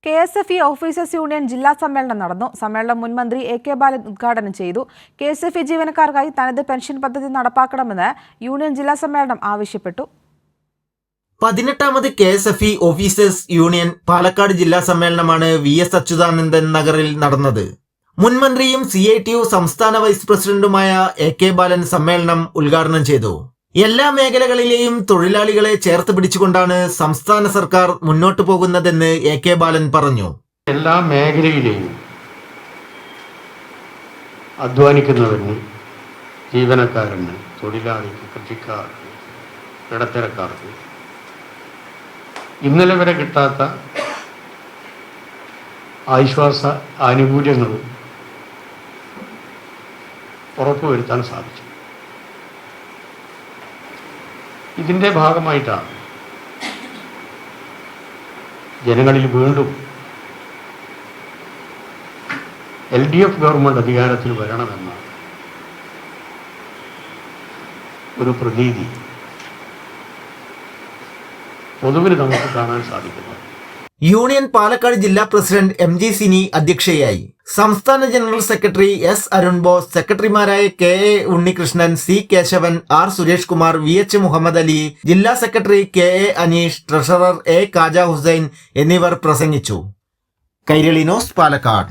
KSFE officers union ജില്ലാ സമ്മേളനം നടന്നു. സമ്മേളനം മുൻ മന്ത്രി AK ബാലൻ ഉദ്ഘാടനം ചെയ്തു. KSFE ജീവനക്കാർക്കായി തനത് പെൻഷൻ പദ്ധതി നടപ്പാക്കണമെന്ന് യൂണിയൻ ജില്ലാ സമ്മേളനം ആവശ്യപ്പെട്ടു. 18ാമത് KSFE ഓഫീസേഴ്സ് യൂണിയൻ പാലക്കാട് ജില്ലാ സമ്മേളനമാണ് VS അച്യുതാനന്ദൻ നഗറിൽ നടന്നത്. മുൻമന്ത്രിയും CITU സംസ്ഥാന വൈസ് പ്രസിഡന്റുമായ AK ബാലൻ സമ്മേളനം ഉദ്ഘാടനം ചെയ്തു. എല്ലാ മേഖലകളിലെയും തൊഴിലാളികളെ ചേർത്ത് പിടിച്ചുകൊണ്ടാണ് സംസ്ഥാന സർക്കാർ മുന്നോട്ടു പോകുന്നതെന്ന് AK ബാലൻ പറഞ്ഞു. എല്ലാ മേഖലയിലെയും അധ്വാനിക്കുന്നവരിന്, ജീവനക്കാരന്, തൊഴിലാളിക്ക്, കൃഷിക്കാർക്ക്, ഇടത്തരക്കാർക്ക് ഇന്നലെ വരെ കിട്ടാത്ത ആശ്വാസ ആനുകൂല്യങ്ങൾ ഉറപ്പുവരുത്താൻ സാധിച്ചു. ഇതിൻ്റെ ഭാഗമായിട്ടാണ് ജനങ്ങളിൽ വീണ്ടും LDF ഗവൺമെൻറ് അധികാരത്തിൽ വരണമെന്ന ഒരു പ്രതീതി പൊതുവിൽ നമുക്ക് കാണാൻ സാധിക്കുന്നു. യൂണിയൻ പാലക്കാട് ജില്ലാ പ്രസിഡന്റ് MG സിനി അധ്യക്ഷയായി. സംസ്ഥാന general secretary S Arun Bose, സെക്രട്ടറിമാരായ KA Unnikrishnan, C Keshavan, R Suresh Kumar, VH Muhammad Ali, ജില്ലാ secretary KA Aneesh, treasurer A Kaja Hussain എന്നിവർ പ്രസംഗിച്ചു. കൈരളി ന്യൂസ്, പാലക്കാട്.